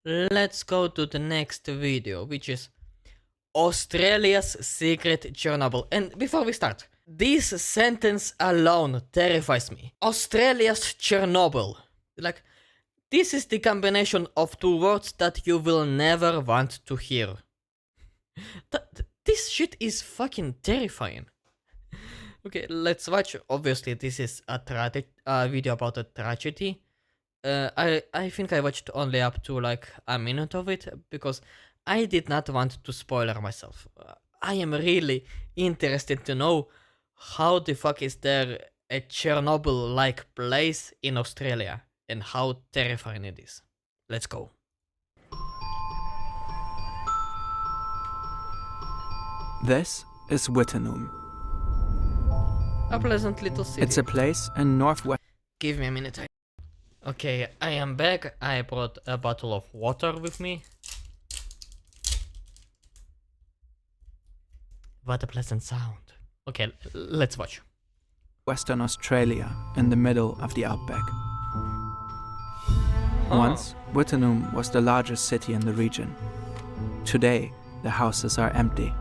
let's go to the next video, which is Australia's secret Chernobyl. And before we start, this sentence alone terrifies me. Australia's Chernobyl. Like, this is the combination of two words that you will never want to hear. This shit is fucking terrifying. Okay, let's watch. Obviously, this is a video about a tragedy. I think I watched only up to like a minute of it because I did not want to spoiler myself. I am really interested to know how the fuck is there a Chernobyl-like place in Australia and how terrifying it is. Let's go. This is Wittenoom. A pleasant little city. It's a place in northwest. Give me a minute. Okay, I am back. I brought a bottle of water with me. What a pleasant sound. Okay, let's watch. Western Australia, in the middle of the outback. Once, Wittenoom was the largest city in the region. Today, the houses are empty.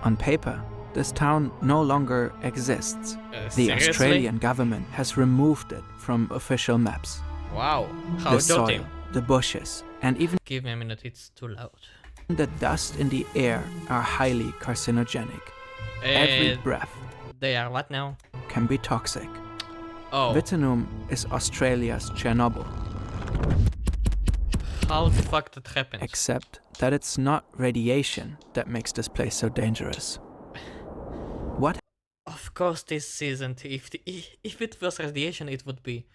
On paper, this town no longer exists. The Seriously? Australian government has removed it from official maps. Wow, how The dirty. soil, the bushes, and even Give me a minute, it's too loud. the dust in the air are highly carcinogenic. Every breath They are what now? can be toxic. Oh, Wittenoom is Australia's Chernobyl, how the fuck that happened? except that it's not radiation that makes this place so dangerous. What Of course this isn't. If it was radiation, it would be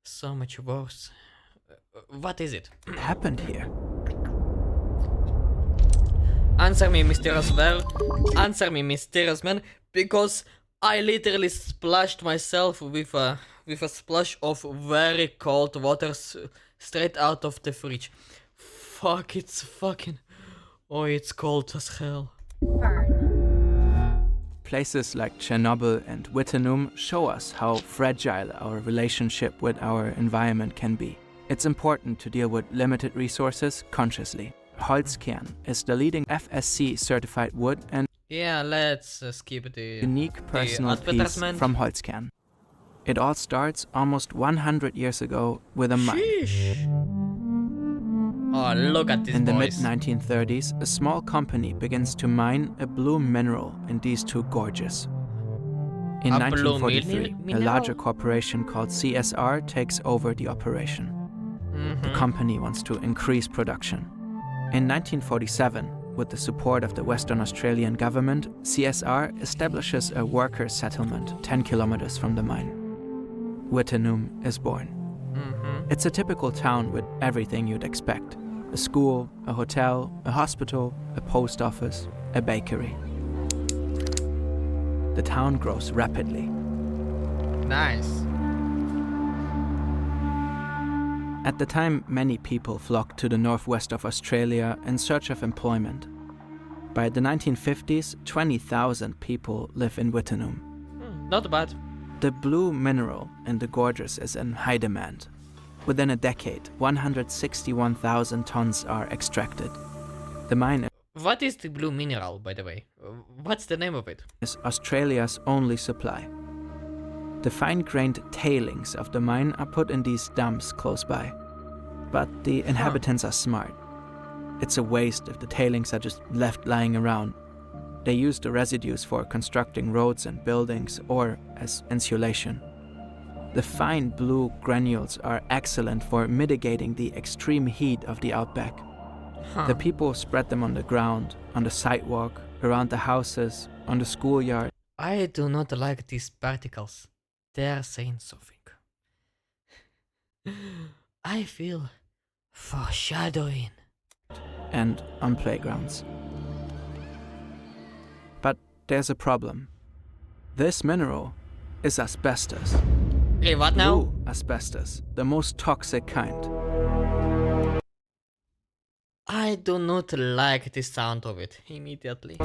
so much worse. What is it? happened here? Answer me, mysterious man. Answer me, mysterious man, because I literally splashed myself with a splash of very cold water straight out of the fridge. Fuck, it's fucking... Oh, it's cold as hell. Places like Chernobyl and Wittenoom show us how fragile our relationship with our environment can be. It's important to deal with limited resources consciously. Holzkern is the leading FSC certified wood and Yeah, let's skip the unique personal piece advertisement. from Holzkern. It all starts almost 100 years ago with a mine. Sheesh. Oh, look at this In the boys. mid-1930s, a small company begins to mine a blue mineral in these two gorges. In A blue 1943, a mineral? larger corporation called CSR takes over the operation. The company wants to increase production. In 1947, with the support of the Western Australian government, CSR establishes a worker settlement 10 kilometers from the mine. Wittenoom is born. It's a typical town with everything you'd expect. A school, a hotel, a hospital, a post office, a bakery. The town grows rapidly. Nice. At the time, many people flocked to the northwest of Australia in search of employment. By the 1950s, 20,000 people live in Wittenoom. Not bad. The blue mineral in the gorges is in high demand. Within a decade, 161,000 tons are extracted. The mine What is the blue mineral, by the way? What's the name of it? is Australia's only supply. The fine-grained tailings of the mine are put in these dumps close by. But the inhabitants are smart. It's a waste if the tailings are just left lying around. They use the residues for constructing roads and buildings or as insulation. The fine blue granules are excellent for mitigating the extreme heat of the outback. The people spread them on the ground, on the sidewalk, around the houses, on the schoolyard. I do not like these particles. They're saying something. I feel foreshadowing. And on playgrounds. But there's a problem. This mineral is asbestos. Hey, what now? Blue asbestos, the most toxic kind. I do not like the sound of it immediately.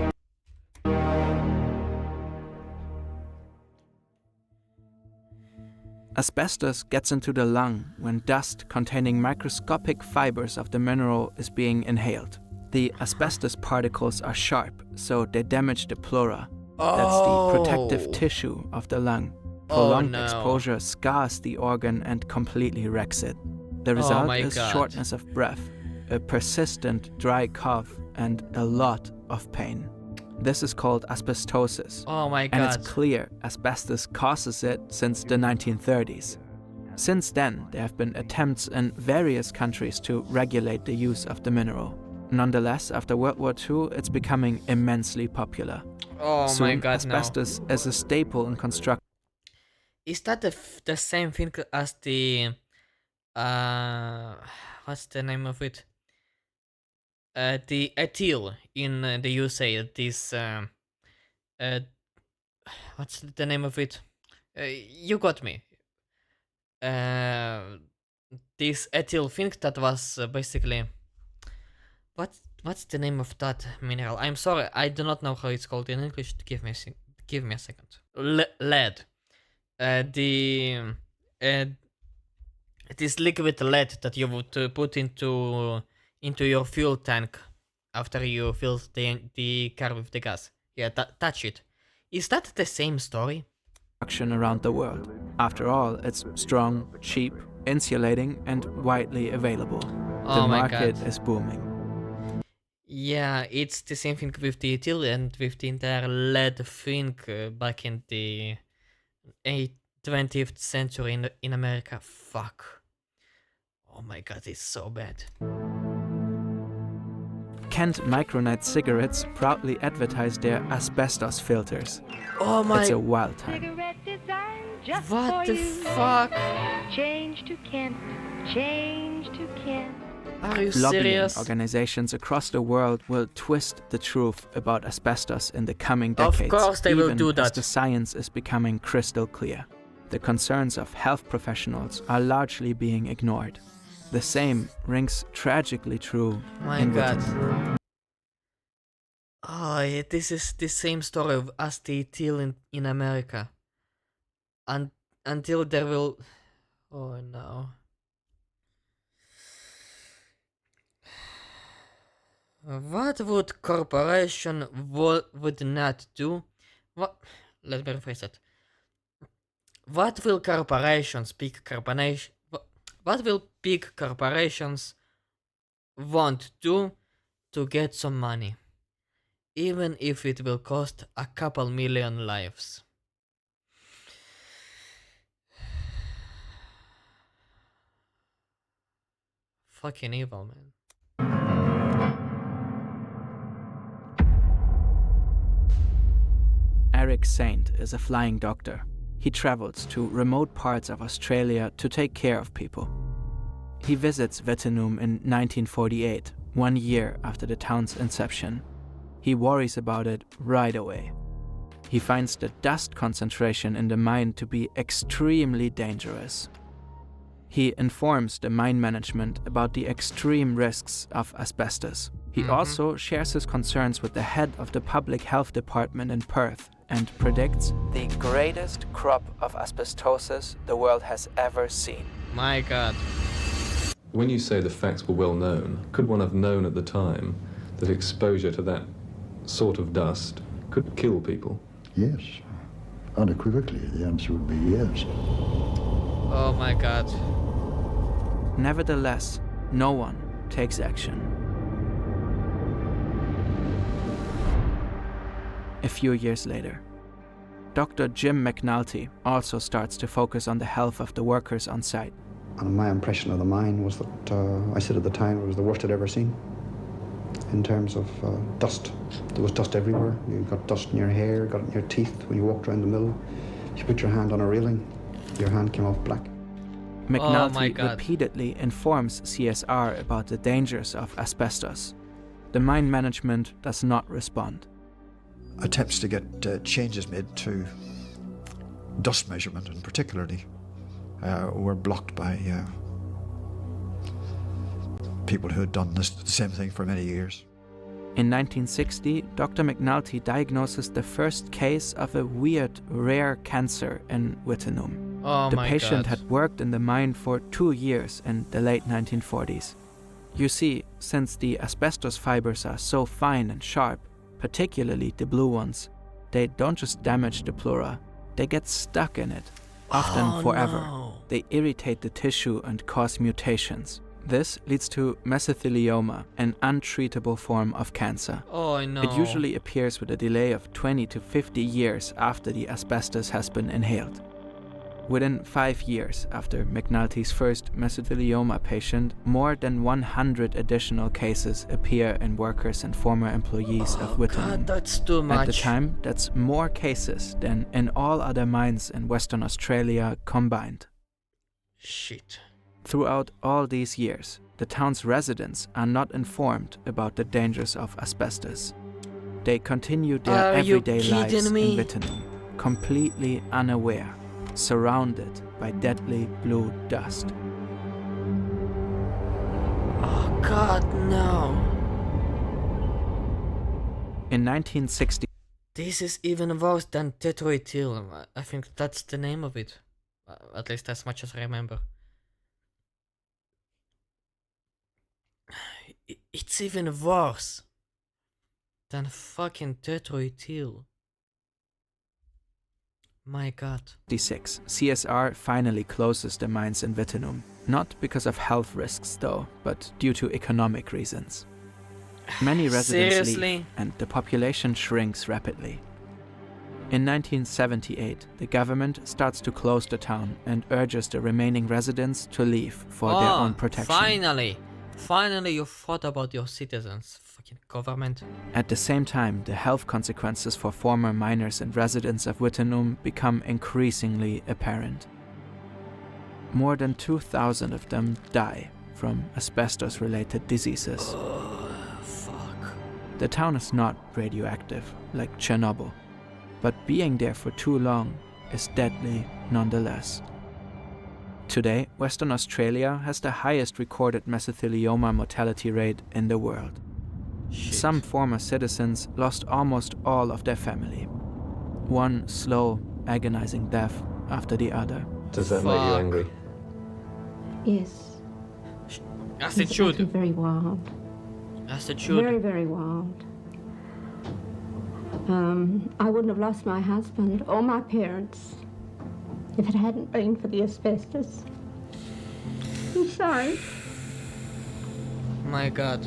Asbestos gets into the lung when dust containing microscopic fibers of the mineral is being inhaled. The asbestos particles are sharp, so they damage the pleura. That's the protective tissue of the lung. Prolonged exposure scars the organ and completely wrecks it. The result is shortness of breath, a persistent dry cough, and a lot of pain. This is called asbestosis. Oh my god. And it's clear asbestos causes it since the 1930s. Since then, there have been attempts in various countries to regulate the use of the mineral. Nonetheless, after World War II, it's becoming immensely popular. Oh Soon, my god, asbestos is a staple in construction. Is that the same thing as the what's the name of it? The ethyl in the USA. This what's the name of it? You got me. This ethyl thing that was basically what's the name of that mineral? I'm sorry, I do not know how it's called in English. Give me a second. Lead. This liquid lead that you would put into your fuel tank after you fill the car with the gas. Yeah, touch it. Is that the same story? Around the world. After all, it's strong, cheap, insulating, and widely available. The market is booming. Yeah, it's the same thing with the ethyl and with the entire lead thing back in the 20th century in America. Fuck. Oh my god, it's so bad. Kent Micronite cigarettes proudly advertise their asbestos filters. Oh my... It's a wild time. What the fuck? Change to Kent. Change to Kent. Are you Lobbying serious? organizations across the world will twist the truth about asbestos in the coming decades. Of course they will do As that. the science is becoming crystal clear. The concerns of health professionals are largely being ignored. The same rings tragically true in Britain. Oh, yeah, this is the same story as the ethyl in America. Until there will... Oh no. What would corporation would not do? What? Let me rephrase that. What will corporations, what will big corporations want to get some money? Even if it will cost a couple million lives. Fucking evil, man. Eric Saint is a flying doctor. He travels to remote parts of Australia to take care of people. He visits Wittenoom in 1948, 1 year after the town's inception. He worries about it right away. He finds the dust concentration in the mine to be extremely dangerous. He informs the mine management about the extreme risks of asbestos. He also shares his concerns with the head of the public health department in Perth and predicts the greatest crop of asbestosis the world has ever seen. My god. When you say the facts were well known, could one have known at the time that exposure to that sort of dust could kill people? Yes. Unequivocally, the answer would be yes. Oh my god. Nevertheless, no one takes action. A few years later, Dr. Jim McNulty also starts to focus on the health of the workers on site. And my impression of the mine was that, I said at the time, it was the worst I'd ever seen in terms of dust. There was dust everywhere. You got dust in your hair, got it in your teeth when you walked around the mill. You put your hand on a railing, your hand came off black. McNulty repeatedly informs CSR about the dangers of asbestos. The mine management does not respond. Attempts to get changes made to dust measurement, and particularly, were blocked by people who had done the same thing for many years. In 1960, Dr. McNulty diagnoses the first case of a weird, rare cancer in Wittenoom. Oh The my patient god. had worked in the mine for 2 years in the late 1940s. You see, since the asbestos fibers are so fine and sharp, particularly the blue ones, they don't just damage the pleura, they get stuck in it, often forever. No. They irritate the tissue and cause mutations. This leads to mesothelioma, an untreatable form of cancer. Oh no. It usually appears with a delay of 20 to 50 years after the asbestos has been inhaled. Within 5 years after McNulty's first mesothelioma patient, more than 100 additional cases appear in workers and former employees of Wittenoom. God, that's too much. At the time, that's more cases than in all other mines in Western Australia combined. Shit. Throughout all these years, the town's residents are not informed about the dangers of asbestos. They continue their Are you everyday lives kidding me? in Wittenoom, completely unaware, surrounded by deadly blue dust. Oh god, no. In 1960, This is even worse than tetroethyl. I think that's the name of it. At least as much as I remember. It's even worse than fucking tetroethyl. My god. CSR finally closes the mines in Wittenoom, not because of health risks though, but due to economic reasons. Many residents Seriously? leave, and the population shrinks rapidly. In 1978, the government starts to close the town and urges the remaining residents to leave for their own protection. Finally you thought about your citizens. Fucking government. At the same time, the health consequences for former miners and residents of Wittenoom become increasingly apparent. More than 2,000 of them die from asbestos-related diseases. Fuck. The town is not radioactive, like Chernobyl, but being there for too long is deadly nonetheless. Today, Western Australia has the highest recorded mesothelioma mortality rate in the world. Shit. Some former citizens lost almost all of their family. One slow, agonizing death after the other. Does that make you Fuck. angry? Yes. As it It's should. actually very wild. As it should. Very, very wild. I wouldn't have lost my husband or my parents if it hadn't been for the asbestos. I'm sorry, My god.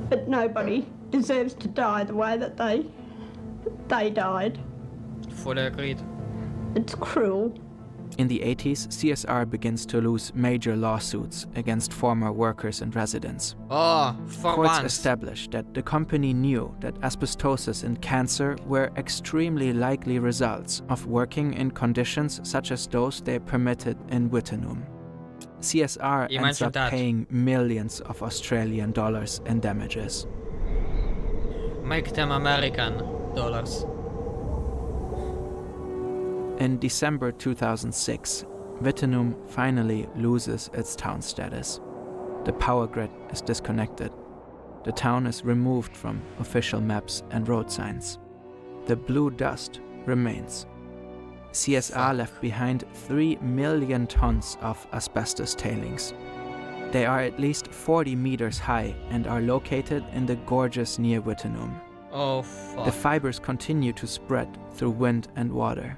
but nobody deserves to die the way that they died. Fully agreed. It's cruel. In the 80s, CSR begins to lose major lawsuits against former workers and residents. Oh, for Courts once. established that the company knew that asbestosis and cancer were extremely likely results of working in conditions such as those they permitted in Wittenoom. CSR ends Imagine up that. paying millions of Australian dollars in damages. Make them American dollars. In December 2006, Wittenoom finally loses its town status. The power grid is disconnected. The town is removed from official maps and road signs. The blue dust remains. CSR left behind 3 million tons of asbestos tailings. They are at least 40 meters high and are located in the gorges near Wittenoom. Oh fuck. The fibers continue to spread through wind and water.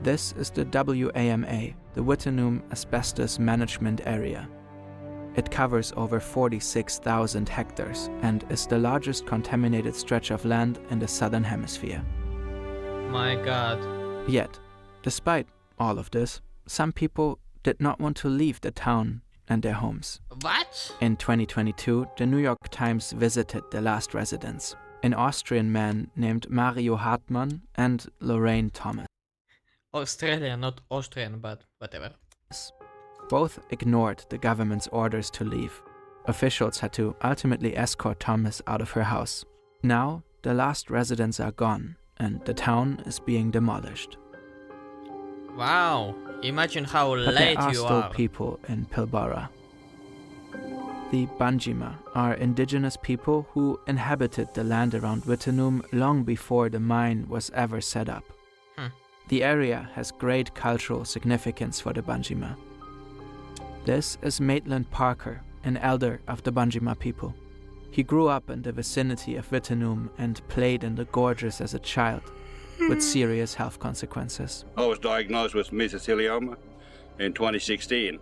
This is the WAMA, the Wittenoom Asbestos Management Area. It covers over 46,000 hectares and is the largest contaminated stretch of land in the Southern Hemisphere. My god. Yet, despite all of this, some people did not want to leave the town and their homes. What? In 2022, the New York Times visited the last residents, an Austrian man named Mario Hartmann and Lorraine Thomas. Australian, not Austrian, but whatever. Both ignored the government's orders to leave. Officials had to ultimately escort Thomas out of her house. Now, the last residents are gone, and the town is being demolished. Wow. Imagine how But late there are you still are. people in Pilbara. The Banjima are indigenous people who inhabited the land around Wittenoom long before the mine was ever set up. The area has great cultural significance for the Banjima. This is Maitland Parker, an elder of the Banjima people. He grew up in the vicinity of Wittenoom and played in the gorges as a child, with serious health consequences. I was diagnosed with mesothelioma in 2016,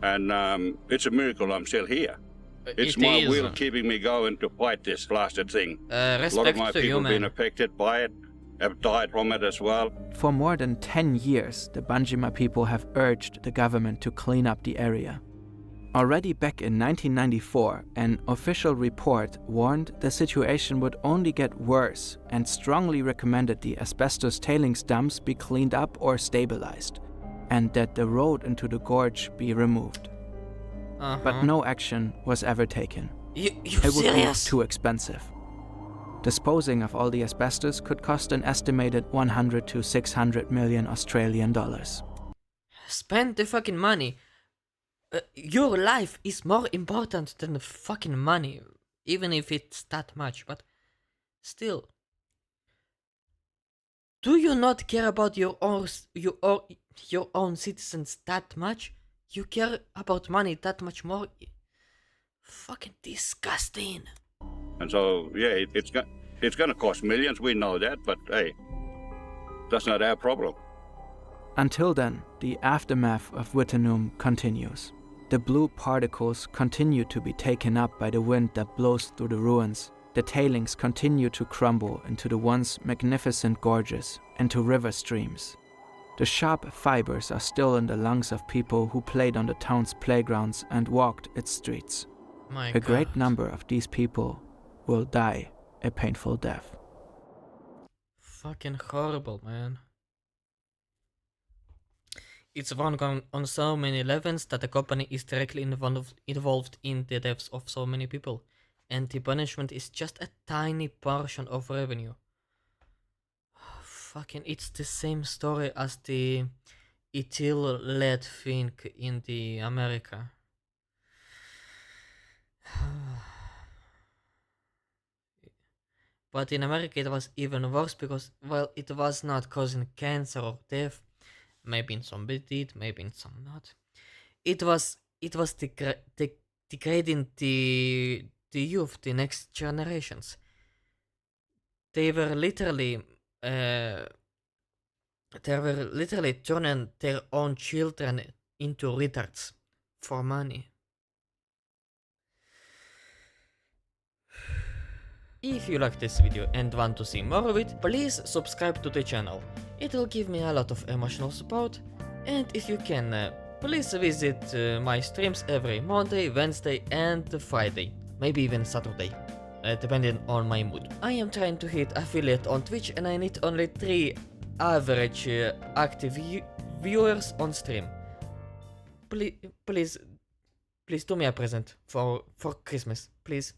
and it's a miracle I'm still here. It's my will keeping me going to fight this blasted thing. A lot of my people have been affected by it, have died from it as well. For more than 10 years, the Banjima people have urged the government to clean up the area. Already back in 1994, an official report warned the situation would only get worse and strongly recommended the asbestos tailings dumps be cleaned up or stabilized, and that the road into the gorge be removed. But no action was ever taken. You It would serious? be too expensive. Disposing of all the asbestos could cost an estimated 100 to 600 million Australian dollars. Spend the fucking money. Your life is more important than the fucking money, even if it's that much, but still. Do you not care about your own citizens that much? You care about money that much more? Fucking disgusting. And so, yeah, it's going to cost millions, we know that, but hey, that's not our problem. Until then, the aftermath of Wittenoom continues. The blue particles continue to be taken up by the wind that blows through the ruins. The tailings continue to crumble into the once magnificent gorges and to river streams. The sharp fibers are still in the lungs of people who played on the town's playgrounds and walked its streets. My A great God. number of these people will die a painful death. Fucking horrible, man. It's wrong on so many levels that the company is directly involved in the deaths of so many people, and the punishment is just a tiny portion of revenue. Fucking, it's the same story as the ethyl lead thing in the America. But in America it was even worse because, well, it was not causing cancer or death. Maybe in some it did, maybe in some not. It was degrading the youth, the next generations. They were literally turning their own children into retards for money. If you like this video and want to see more of it, please subscribe to the channel. It will give me a lot of emotional support, and if you can, please visit my streams every Monday, Wednesday and Friday, maybe even Saturday, depending on my mood. I am trying to hit affiliate on Twitch and I need only 3 average active viewers on stream. Please do me a present for Christmas, please.